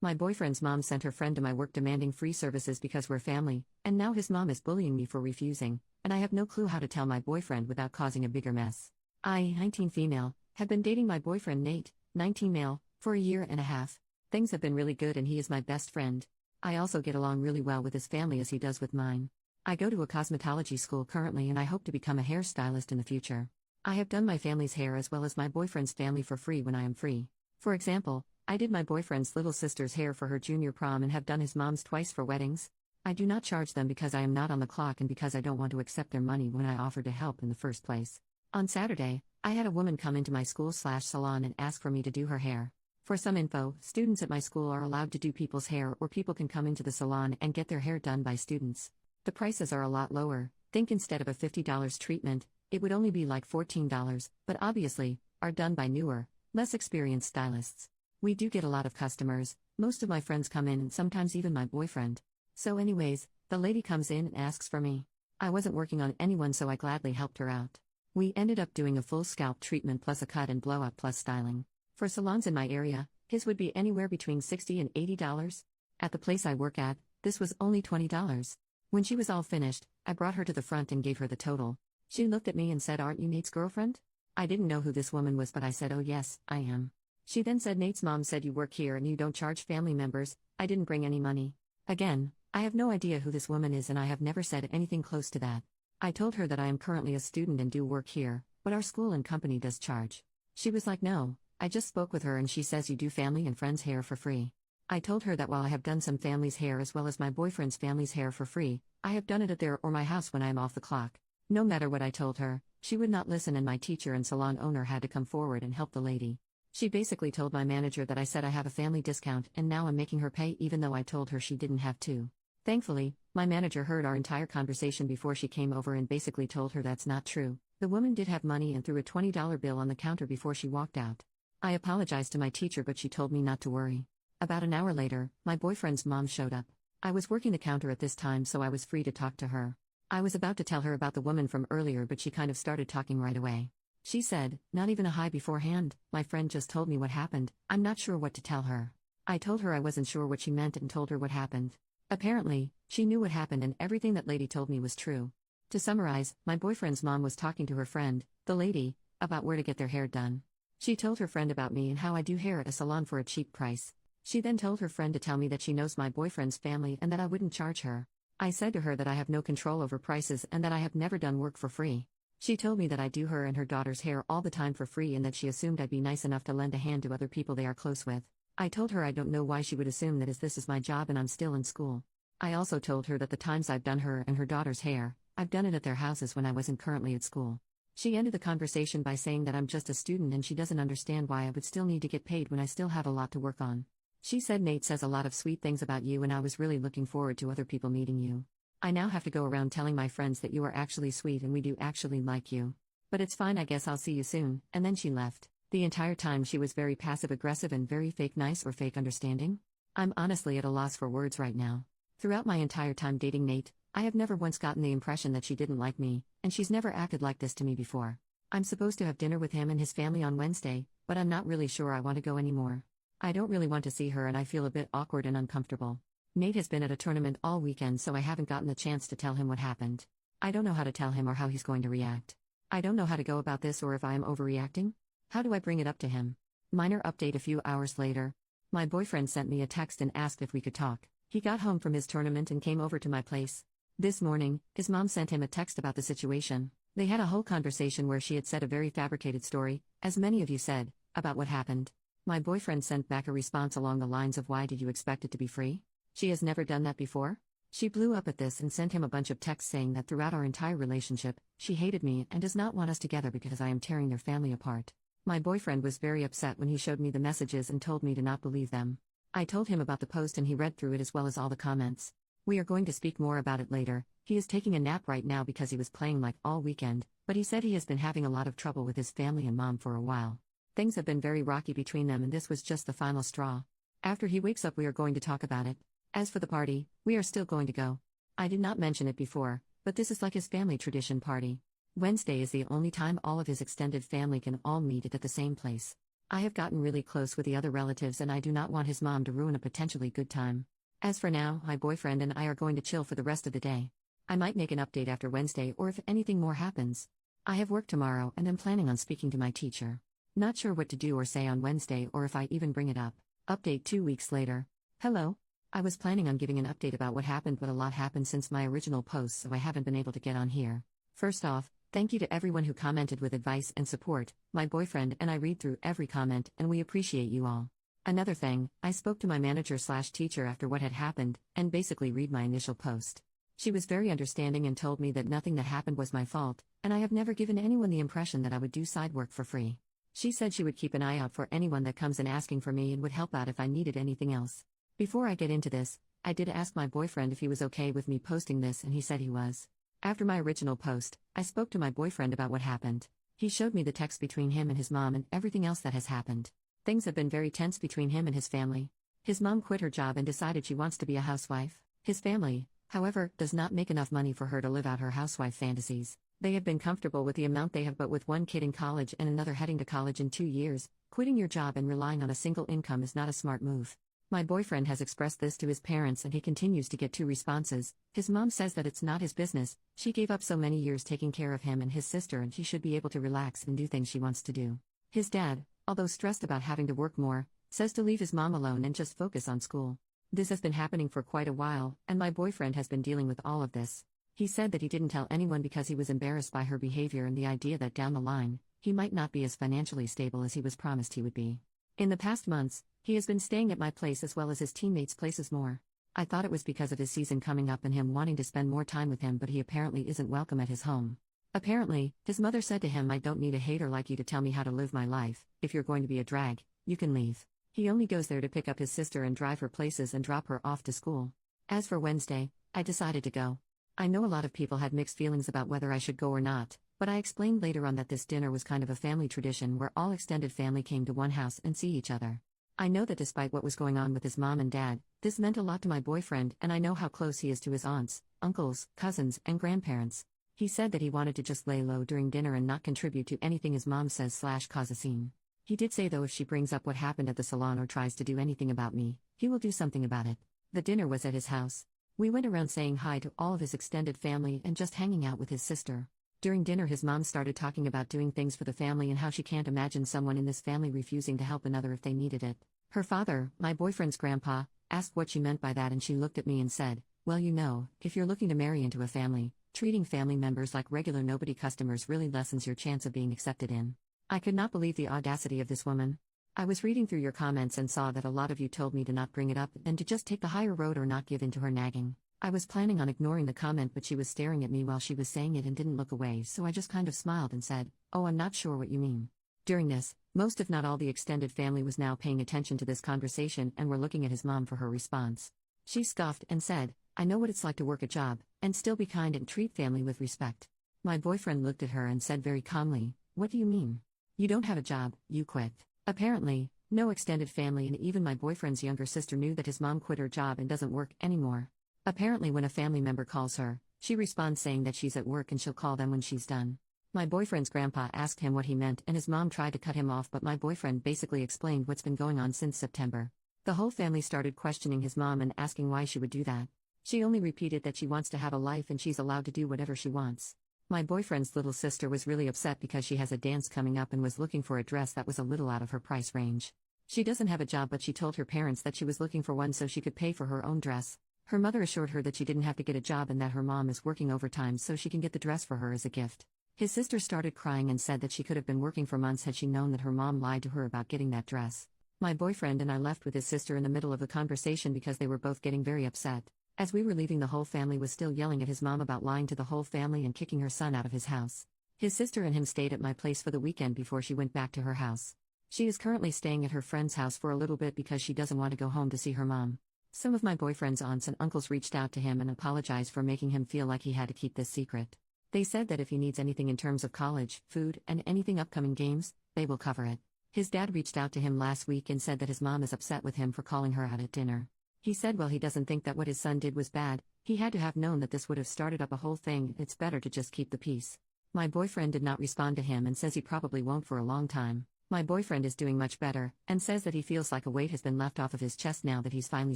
My boyfriend's mom sent her friend to my work demanding free services because we're family, and now his mom is bullying me for refusing, and I have no clue how to tell my boyfriend without causing a bigger mess. I, 19 female, have been dating my boyfriend Nate, 19 male, for a year and a half. Things have been really good and he is my best friend. I also get along really well with his family as he does with mine. I go to a cosmetology school currently and I hope to become a hairstylist in the future. I have done my family's hair as well as my boyfriend's family for free when I am free. For example, I did my boyfriend's little sister's hair for her junior prom and have done his mom's twice for weddings. I do not charge them because I am not on the clock and because I don't want to accept their money when I offered to help in the first place. On Saturday, I had a woman come into my school/salon and ask for me to do her hair. For some info, students at my school are allowed to do people's hair or people can come into the salon and get their hair done by students. The prices are a lot lower. Think instead of a $50 treatment, it would only be like $14, but obviously, are done by newer, less experienced stylists. We do get a lot of customers, most of my friends come in and sometimes even my boyfriend. So anyways, the lady comes in and asks for me. I wasn't working on anyone so I gladly helped her out. We ended up doing a full scalp treatment plus a cut and blow up plus styling. For salons in my area, his would be anywhere between $60 and $80. At the place I work at, this was only $20. When she was all finished, I brought her to the front and gave her the total. She looked at me and said, "Aren't you Nate's girlfriend?" I didn't know who this woman was but I said, "Oh yes, I am." She then said, "Nate's mom said you work here and you don't charge family members." I didn't bring any money. Again, I have no idea who this woman is and I have never said anything close to that. I told her that I am currently a student and do work here, but our school and company does charge. She was like, "No, I just spoke with her and she says you do family and friends' hair for free." I told her that while I have done some family's hair as well as my boyfriend's family's hair for free, I have done it at their or my house when I am off the clock. No matter what I told her, she would not listen and my teacher and salon owner had to come forward and help the lady. She basically told my manager that I said I have a family discount and now I'm making her pay even though I told her she didn't have to. Thankfully, my manager heard our entire conversation before she came over and basically told her that's not true. The woman did have money and threw a $20 bill on the counter before she walked out. I apologized to my teacher but she told me not to worry. About an hour later, my boyfriend's mom showed up. I was working the counter at this time so I was free to talk to her. I was about to tell her about the woman from earlier but she kind of started talking right away. She said, "Not even a hi beforehand, my friend just told me what happened, I'm not sure what to tell her." I told her I wasn't sure what she meant and told her what happened. Apparently, she knew what happened and everything that lady told me was true. To summarize, my boyfriend's mom was talking to her friend, the lady, about where to get their hair done. She told her friend about me and how I do hair at a salon for a cheap price. She then told her friend to tell me that she knows my boyfriend's family and that I wouldn't charge her. I said to her that I have no control over prices and that I have never done work for free. She told me that I do her and her daughter's hair all the time for free and that she assumed I'd be nice enough to lend a hand to other people they are close with. I told her I don't know why she would assume that as this is my job and I'm still in school. I also told her that the times I've done her and her daughter's hair, I've done it at their houses when I wasn't currently at school. She ended the conversation by saying that I'm just a student and she doesn't understand why I would still need to get paid when I still have a lot to work on. She said Nate says a lot of sweet things about you and I was really looking forward to other people meeting you. I now have to go around telling my friends that you are actually sweet and we do actually like you. But it's fine, I guess I'll see you soon, and then she left. The entire time she was very passive-aggressive and very fake nice or fake understanding. I'm honestly at a loss for words right now. Throughout my entire time dating Nate, I have never once gotten the impression that she didn't like me, and she's never acted like this to me before. I'm supposed to have dinner with him and his family on Wednesday, but I'm not really sure I want to go anymore. I don't really want to see her and I feel a bit awkward and uncomfortable. Nate has been at a tournament all weekend so I haven't gotten the chance to tell him what happened. I don't know how to tell him or how he's going to react. I don't know how to go about this or if I am overreacting. How do I bring it up to him? Minor update a few hours later. My boyfriend sent me a text and asked if we could talk. He got home from his tournament and came over to my place. This morning, his mom sent him a text about the situation. They had a whole conversation where she had said a very fabricated story, as many of you said, about what happened. My boyfriend sent back a response along the lines of, "Why did you expect it to be free? She has never done that before?" She blew up at this and sent him a bunch of texts saying that throughout our entire relationship, she hated me and does not want us together because I am tearing their family apart. My boyfriend was very upset when he showed me the messages and told me to not believe them. I told him about the post and he read through it as well as all the comments. We are going to speak more about it later. He is taking a nap right now because he was playing like all weekend, but he said he has been having a lot of trouble with his family and mom for a while. Things have been very rocky between them and this was just the final straw. After he wakes up we are going to talk about it. As for the party, we are still going to go. I did not mention it before, but this is like his family tradition party. Wednesday is the only time all of his extended family can all meet at the same place. I have gotten really close with the other relatives and I do not want his mom to ruin a potentially good time. As for now, my boyfriend and I are going to chill for the rest of the day. I might make an update after Wednesday or if anything more happens. I have work tomorrow and am planning on speaking to my teacher. Not sure what to do or say on Wednesday or if I even bring it up. Update 2 weeks later. Hello. I was planning on giving an update about what happened, but a lot happened since my original post, so I haven't been able to get on here. First off, thank you to everyone who commented with advice and support. My boyfriend and I read through every comment and we appreciate you all. Another thing, I spoke to my manager/teacher after what had happened and basically read my initial post. She was very understanding and told me that nothing that happened was my fault, and I have never given anyone the impression that I would do side work for free. She said she would keep an eye out for anyone that comes in asking for me and would help out if I needed anything else. Before I get into this, I did ask my boyfriend if he was okay with me posting this and he said he was. After my original post, I spoke to my boyfriend about what happened. He showed me the text between him and his mom and everything else that has happened. Things have been very tense between him and his family. His mom quit her job and decided she wants to be a housewife. His family, however, does not make enough money for her to live out her housewife fantasies. They have been comfortable with the amount they have, but with one kid in college and another heading to college in 2 years, quitting your job and relying on a single income is not a smart move. My boyfriend has expressed this to his parents and he continues to get 2 responses. His mom says that it's not his business, she gave up so many years taking care of him and his sister and he should be able to relax and do things she wants to do. His dad, although stressed about having to work more, says to leave his mom alone and just focus on school. This has been happening for quite a while, and my boyfriend has been dealing with all of this. He said that he didn't tell anyone because he was embarrassed by her behavior and the idea that down the line, he might not be as financially stable as he was promised he would be. In the past months, he has been staying at my place as well as his teammates' places more. I thought it was because of his season coming up and him wanting to spend more time with him, but he apparently isn't welcome at his home. Apparently, his mother said to him, "I don't need a hater like you to tell me how to live my life. If you're going to be a drag, you can leave." He only goes there to pick up his sister and drive her places and drop her off to school. As for Wednesday, I decided to go. I know a lot of people had mixed feelings about whether I should go or not, but I explained later on that this dinner was kind of a family tradition where all extended family came to one house and see each other. I know that despite what was going on with his mom and dad, this meant a lot to my boyfriend, and I know how close he is to his aunts, uncles, cousins, and grandparents. He said that he wanted to just lay low during dinner and not contribute to anything his mom says/cause a scene. He did say though if she brings up what happened at the salon or tries to do anything about me, he will do something about it. The dinner was at his house. We went around saying hi to all of his extended family and just hanging out with his sister. During dinner his mom started talking about doing things for the family and how she can't imagine someone in this family refusing to help another if they needed it. Her father, my boyfriend's grandpa, asked what she meant by that and she looked at me and said, "Well, you know, if you're looking to marry into a family, treating family members like regular nobody customers really lessens your chance of being accepted in." I could not believe the audacity of this woman. I was reading through your comments and saw that a lot of you told me to not bring it up and to just take the higher road or not give in to her nagging. I was planning on ignoring the comment, but she was staring at me while she was saying it and didn't look away, so I just kind of smiled and said, "Oh, I'm not sure what you mean." During this, most if not all the extended family was now paying attention to this conversation and were looking at his mom for her response. She scoffed and said, "I know what it's like to work a job, and still be kind and treat family with respect." My boyfriend looked at her and said very calmly, "What do you mean? You don't have a job, you quit." Apparently, no extended family and even my boyfriend's younger sister knew that his mom quit her job and doesn't work anymore. Apparently when a family member calls her, she responds saying that she's at work and she'll call them when she's done. My boyfriend's grandpa asked him what he meant and his mom tried to cut him off, but my boyfriend basically explained what's been going on since September. The whole family started questioning his mom and asking why she would do that. She only repeated that she wants to have a life and she's allowed to do whatever she wants. My boyfriend's little sister was really upset because she has a dance coming up and was looking for a dress that was a little out of her price range. She doesn't have a job, but she told her parents that she was looking for one so she could pay for her own dress. Her mother assured her that she didn't have to get a job and that her mom is working overtime so she can get the dress for her as a gift. His sister started crying and said that she could have been working for months had she known that her mom lied to her about getting that dress. My boyfriend and I left with his sister in the middle of the conversation because they were both getting very upset. As we were leaving, the whole family was still yelling at his mom about lying to the whole family and kicking her son out of his house. His sister and him stayed at my place for the weekend before she went back to her house. She is currently staying at her friend's house for a little bit because she doesn't want to go home to see her mom. Some of my boyfriend's aunts and uncles reached out to him and apologized for making him feel like he had to keep this secret. They said that if he needs anything in terms of college, food, and anything upcoming games, they will cover it. His dad reached out to him last week and said that his mom is upset with him for calling her out at dinner. He said well, he doesn't think that what his son did was bad, he had to have known that this would have started up a whole thing, it's better to just keep the peace. My boyfriend did not respond to him and says he probably won't for a long time. My boyfriend is doing much better, and says that he feels like a weight has been left off of his chest now that he's finally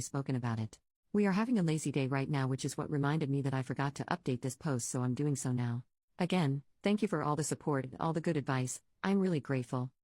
spoken about it. We are having a lazy day right now, which is what reminded me that I forgot to update this post, so I'm doing so now. Again, thank you for all the support and all the good advice, I'm really grateful.